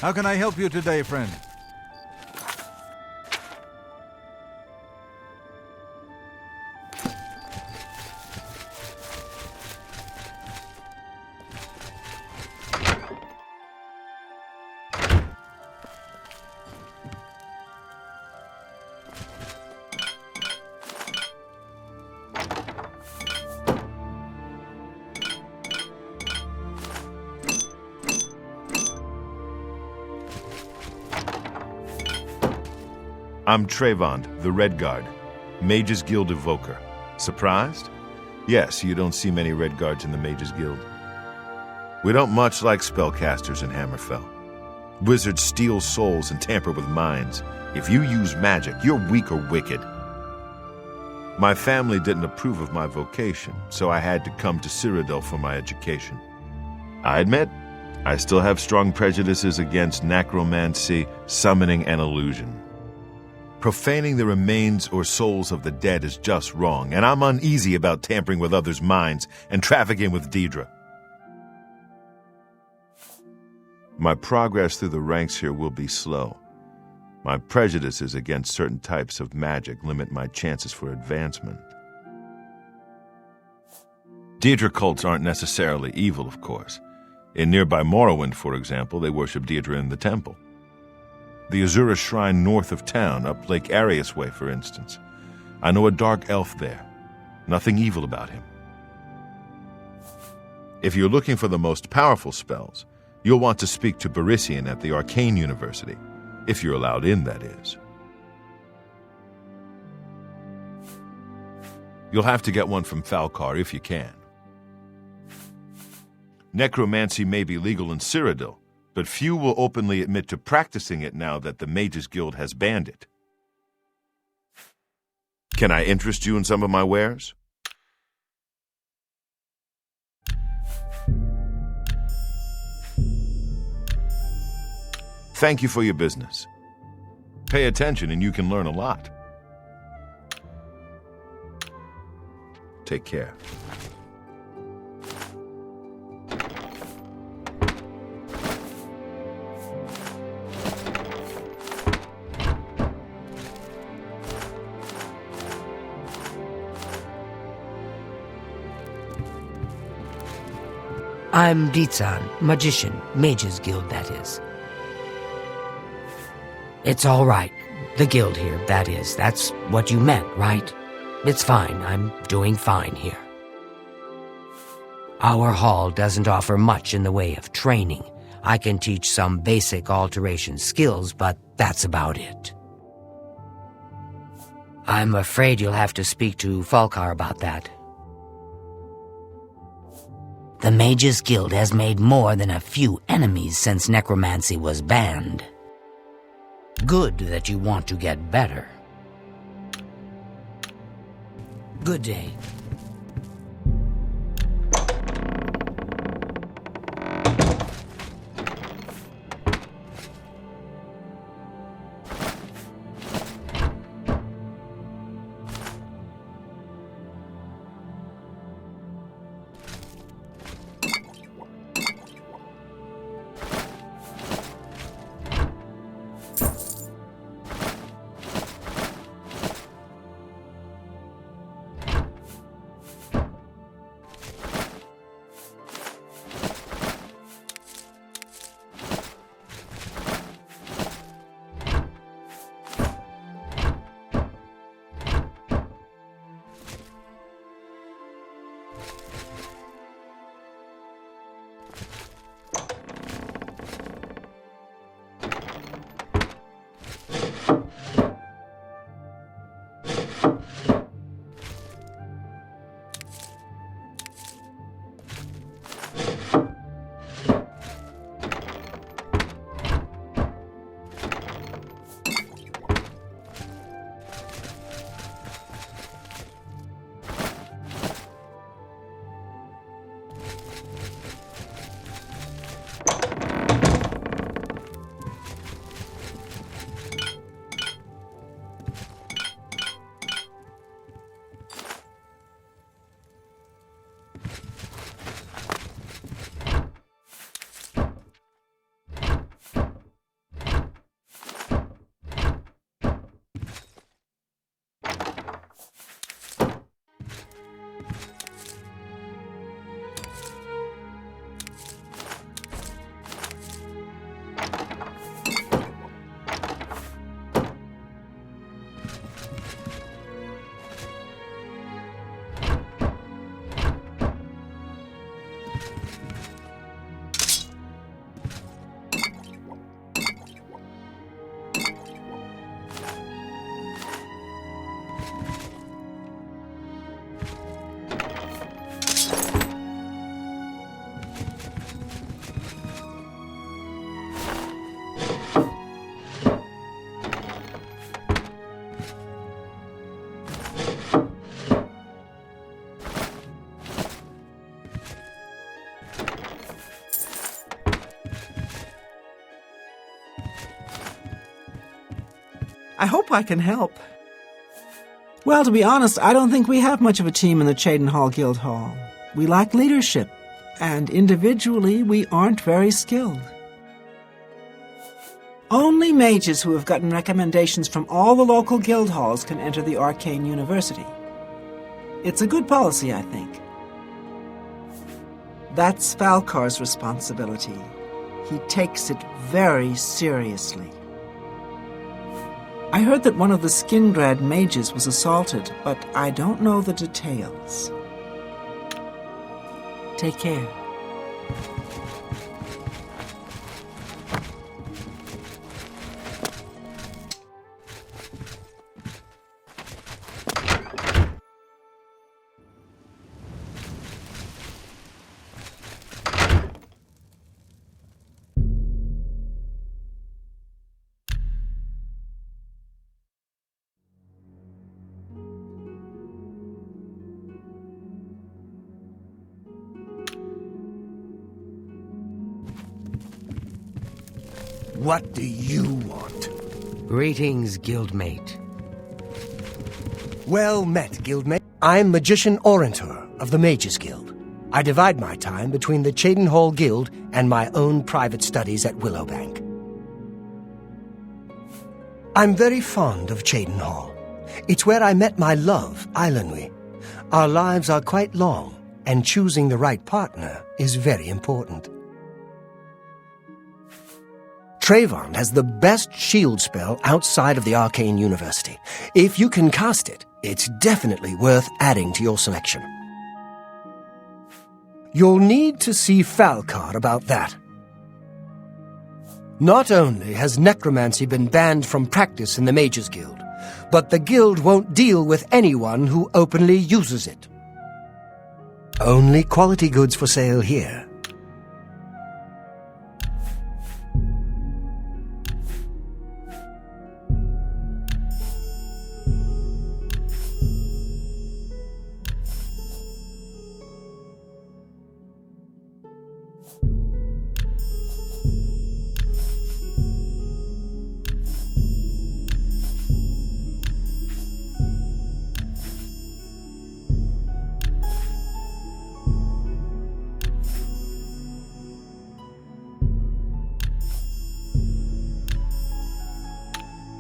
How can I help you today, friend? I'm Trayvon, the Red Guard, Mages Guild evoker. Surprised? Yes, you don't see many Red Guards in the Mages Guild. We don't much like spellcasters in Hammerfell. Wizards steal souls and tamper with minds. If you use magic, you're weak or wicked. My family didn't approve of my vocation, so I had to come to Cyrodiil for my education. I admit, I still have strong prejudices against necromancy, summoning, and illusion. Profaning the remains or souls of the dead is just wrong, and I'm uneasy about tampering with others' minds and trafficking with Daedra. My progress through the ranks here will be slow. My prejudices against certain types of magic limit my chances for advancement. Daedra cults aren't necessarily evil, of course. In nearby Morrowind, for example, they worship Daedra in the temple. The Azura Shrine north of town, up Lake Arius Way, for instance. I know a dark elf there. Nothing evil about him. If you're looking for the most powerful spells, you'll want to speak to Barisian at the Arcane University. If you're allowed in, that is. You'll have to get one from Falcar if you can. Necromancy may be legal in Cyrodiil, but few will openly admit to practicing it now that the Mages Guild has banned it. Can I interest you in some of my wares? Thank you for your business. Pay attention and you can learn a lot. Take care. I'm Ditsan, magician, Mages Guild, that is. It's all right. The guild here, that is. That's what you meant, right? It's fine. I'm doing fine here. Our hall doesn't offer much in the way of training. I can teach some basic alteration skills, but that's about it. I'm afraid you'll have to speak to Falcar about that. The Mages Guild has made more than a few enemies since necromancy was banned. Good that you want to get better. Good day. I hope I can help. Well, to be honest, I don't think we have much of a team in the Cheydinhal Guild Hall. We lack leadership, and individually we aren't very skilled. Only mages who have gotten recommendations from all the local guild halls can enter the Arcane University. It's a good policy, I think. That's Falcar's responsibility. He takes it very seriously. I heard that one of the Skingrad mages was assaulted, but I don't know the details. Take care. What do you want? Greetings, guildmate. Well met, guildmate. I'm Magician Orantor of the Mages Guild. I divide my time between the Cheydinhal Guild and my own private studies at Willowbank. I'm very fond of Cheydinhal. It's where I met my love, Eilenwy. Our lives are quite long, and choosing the right partner is very important. Trayvon has the best shield spell outside of the Arcane University. If you can cast it, it's definitely worth adding to your selection. You'll need to see Falcar about that. Not only has necromancy been banned from practice in the Mages Guild, but the guild won't deal with anyone who openly uses it. Only quality goods for sale here.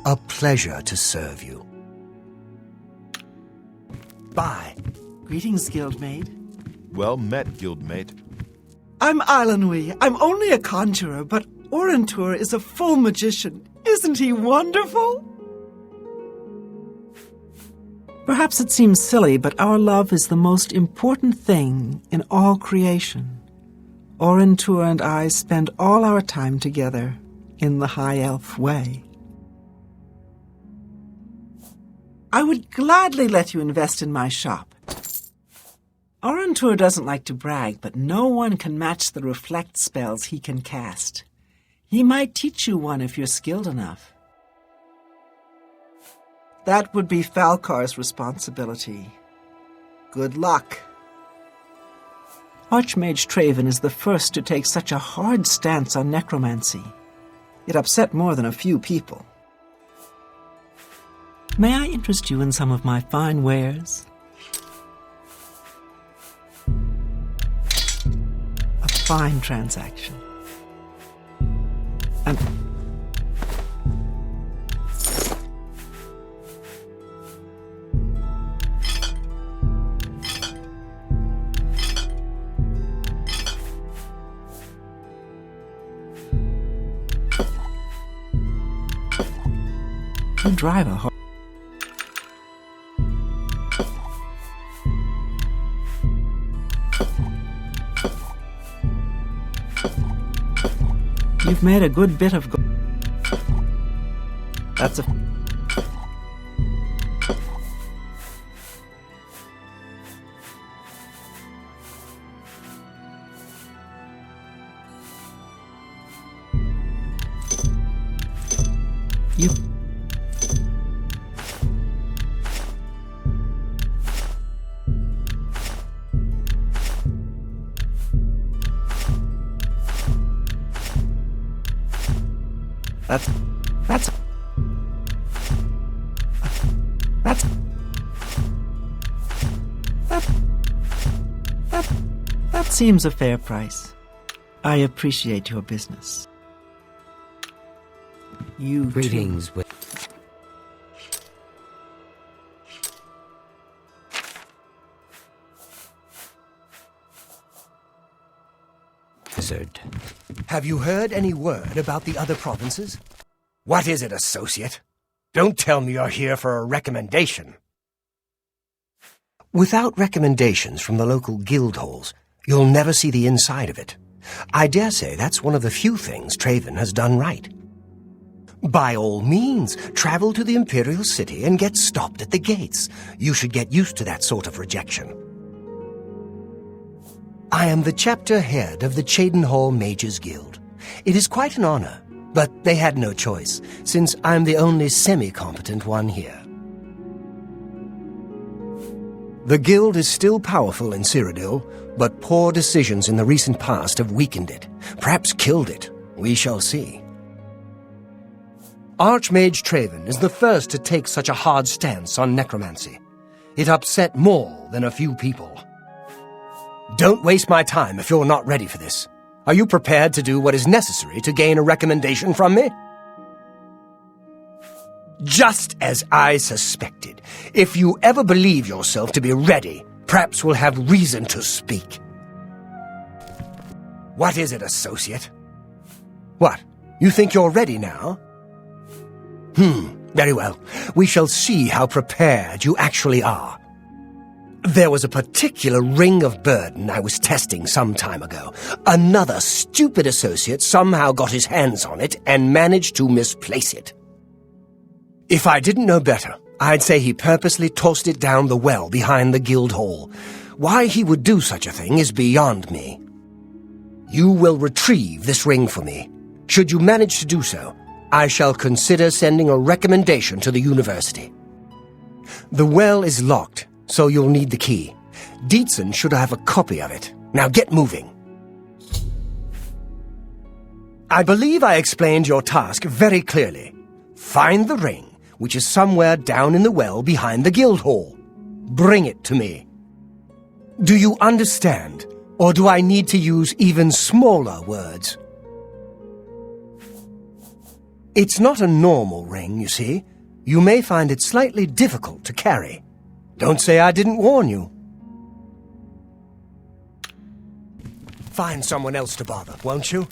A pleasure to serve you. Bye. Greetings, guildmate. Well met, guildmate. I'm Eilenwy. I'm only a conjurer, but Orantor is a full magician. Isn't he wonderful? Perhaps it seems silly, but our love is the most important thing in all creation. Orantor and I spend all our time together in the High Elf way. I would gladly let you invest in my shop. Orantor doesn't like to brag, but no one can match the reflect spells he can cast. He might teach you one if you're skilled enough. That would be Falcar's responsibility. Good luck. Archmage Trayvon is the first to take such a hard stance on necromancy. It upset more than a few people. May I interest you in some of my fine wares? A fine transaction. And you drive a hard. You've made a good bit of That's a... You... That seems a fair price. I appreciate your business. You Greetings with Wizard. Have you heard any word about the other provinces? What is it, associate? Don't tell me you're here for a recommendation. Without recommendations from the local guild halls, you'll never see the inside of it. I dare say that's one of the few things Traven has done right. By all means, travel to the Imperial City and get stopped at the gates. You should get used to that sort of rejection. I am the chapter head of the Cheydinhal Mages Guild. It is quite an honor, but they had no choice, since I'm the only semi-competent one here. The guild is still powerful in Cyrodiil, but poor decisions in the recent past have weakened it, perhaps killed it. We shall see. Archmage Traven is the first to take such a hard stance on necromancy. It upset more than a few people. Don't waste my time if you're not ready for this. Are you prepared to do what is necessary to gain a recommendation from me? Just as I suspected. If you ever believe yourself to be ready, perhaps we'll have reason to speak. What is it, associate? What? You think you're ready now? Very well. We shall see how prepared you actually are. There was a particular ring of burden I was testing some time ago. Another stupid associate somehow got his hands on it and managed to misplace it. If I didn't know better, I'd say he purposely tossed it down the well behind the guild hall. Why he would do such a thing is beyond me. You will retrieve this ring for me. Should you manage to do so, I shall consider sending a recommendation to the university. The well is locked, so you'll need the key. Dietzen should have a copy of it. Now get moving. I believe I explained your task very clearly. Find the ring, which is somewhere down in the well behind the guild hall. Bring it to me. Do you understand, or do I need to use even smaller words? It's not a normal ring, you see. You may find it slightly difficult to carry. Don't say I didn't warn you. Find someone else to bother, won't you?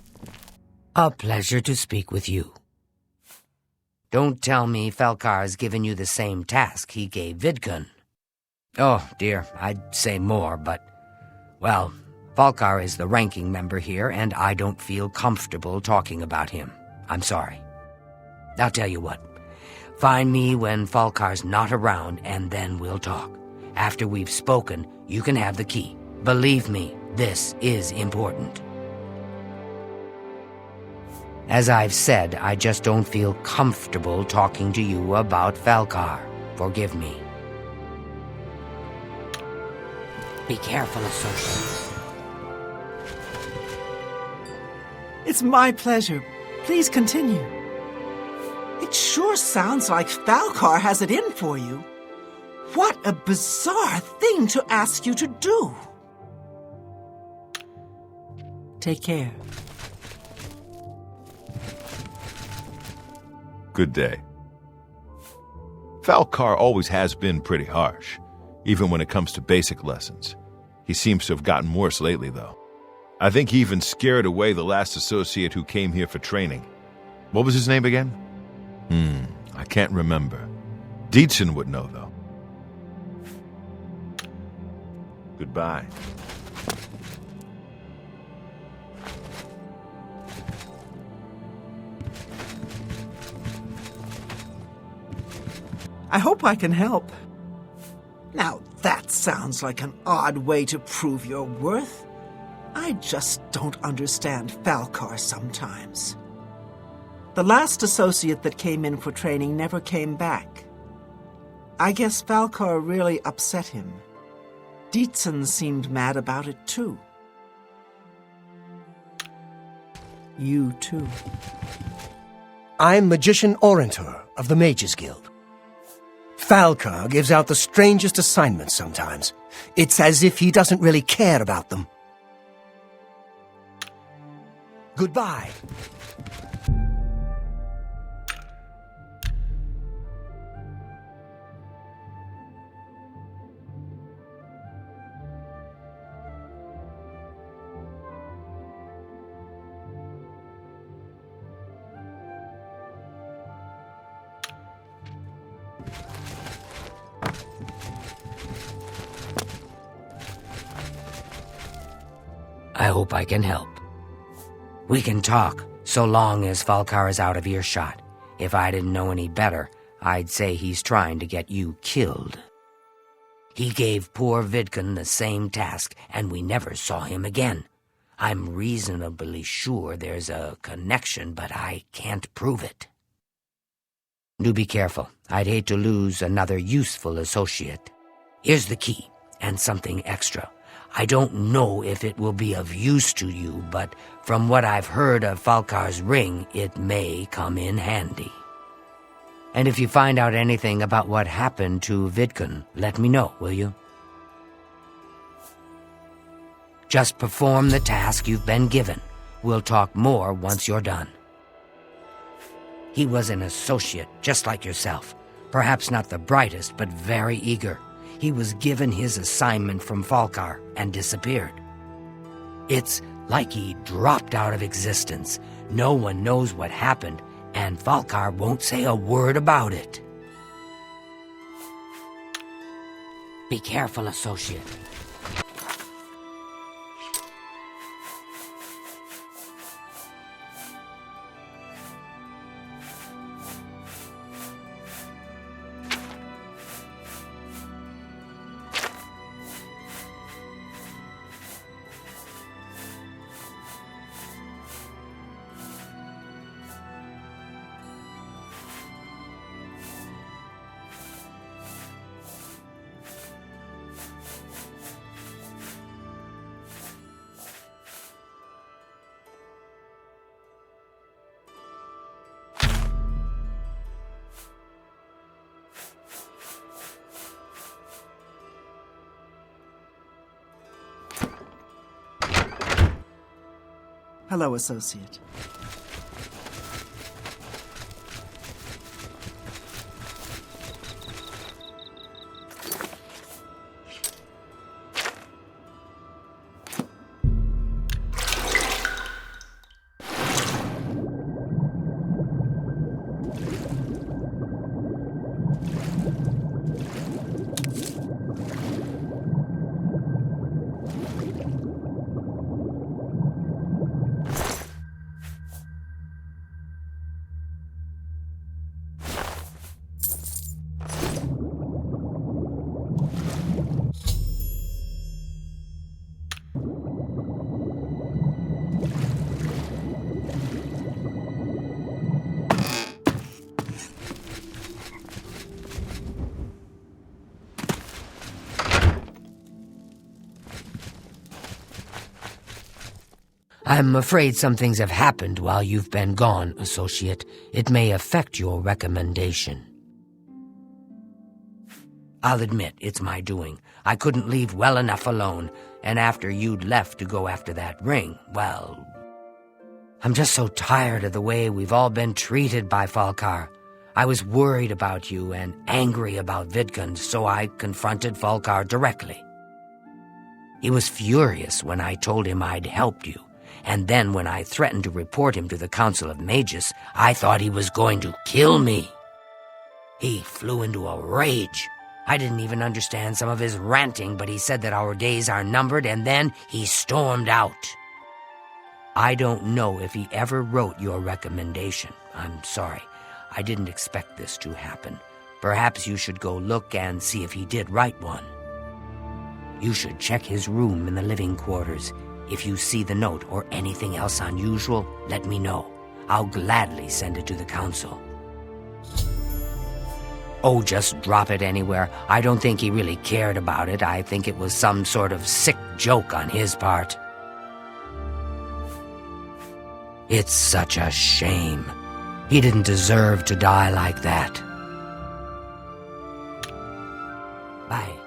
A pleasure to speak with you. Don't tell me Falcar's given you the same task he gave Vidkun. Oh, dear, I'd say more, but... Well, Falcar is the ranking member here, and I don't feel comfortable talking about him. I'm sorry. I'll tell you what. Find me when Falcar's not around, and then we'll talk. After we've spoken, you can have the key. Believe me, this is important. As I've said, I just don't feel comfortable talking to you about Falcar. Forgive me. Be careful, associate. It's my pleasure. Please continue. It sure sounds like Falcar has it in for you. What a bizarre thing to ask you to do. Take care. Good day. Falcar always has been pretty harsh, even when it comes to basic lessons. He seems to have gotten worse lately, though. I think he even scared away the last associate who came here for training. What was his name again? I can't remember. Dietzen would know, though. Goodbye. Hey, I hope I can help. Now that sounds like an odd way to prove your worth. I just don't understand Falcar sometimes. The last associate that came in for training never came back. I guess Falcar really upset him. Dietzen seemed mad about it too. You too. I'm Magician Orantor of the Mages Guild. Falcar gives out the strangest assignments sometimes. It's as if he doesn't really care about them. Goodbye. I hope I can help. We can talk, so long as Falcar is out of earshot. If I didn't know any better, I'd say he's trying to get you killed. He gave poor Vidkun the same task, and we never saw him again. I'm reasonably sure there's a connection, but I can't prove it. Do be careful. I'd hate to lose another useful associate. Here's the key, and something extra. I don't know if it will be of use to you, but from what I've heard of Falcar's ring, it may come in handy. And if you find out anything about what happened to Vidkun, let me know, will you? Just perform the task you've been given. We'll talk more once you're done. He was an associate, just like yourself. Perhaps not the brightest, but very eager. He was given his assignment from Falcar and disappeared. It's like he dropped out of existence. No one knows what happened, and Falcar won't say a word about it. Be careful, associate. Hello, associate. I'm afraid some things have happened while you've been gone, associate. It may affect your recommendation. I'll admit, it's my doing. I couldn't leave well enough alone, and after you'd left to go after that ring, well... I'm just so tired of the way we've all been treated by Falcar. I was worried about you and angry about Vidkun, so I confronted Falcar directly. He was furious when I told him I'd helped you. And then when I threatened to report him to the Council of Mages, I thought he was going to kill me. He flew into a rage. I didn't even understand some of his ranting, but he said that our days are numbered, and then he stormed out. I don't know if he ever wrote your recommendation. I'm sorry. I didn't expect this to happen. Perhaps you should go look and see if he did write one. You should check his room in the living quarters. If you see the note or anything else unusual, let me know. I'll gladly send it to the council. Oh, just drop it anywhere. I don't think he really cared about it. I think it was some sort of sick joke on his part. It's such a shame. He didn't deserve to die like that. Bye.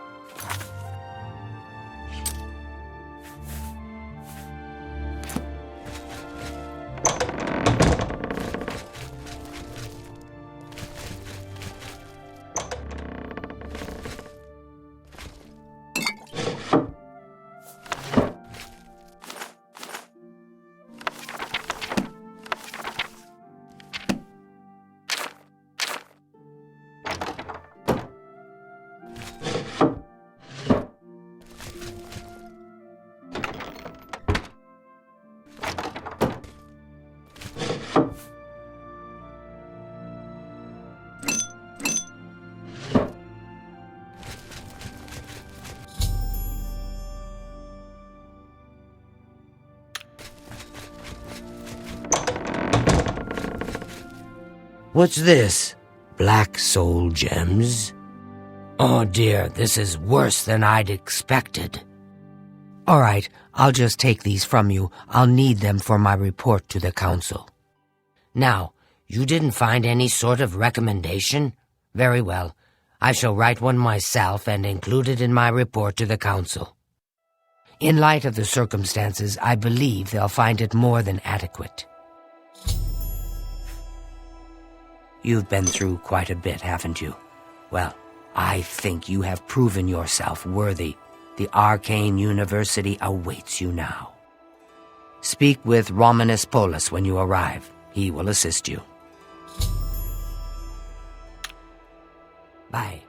What's this? Black soul gems? Oh dear, this is worse than I'd expected. All right, I'll just take these from you. I'll need them for my report to the council. Now, you didn't find any sort of recommendation? Very well. I shall write one myself and include it in my report to the council. In light of the circumstances, I believe they'll find it more than adequate. You've been through quite a bit, haven't you? Well, I think you have proven yourself worthy. The Arcane University awaits you now. Speak with Romanus Polus when you arrive. He will assist you. Bye.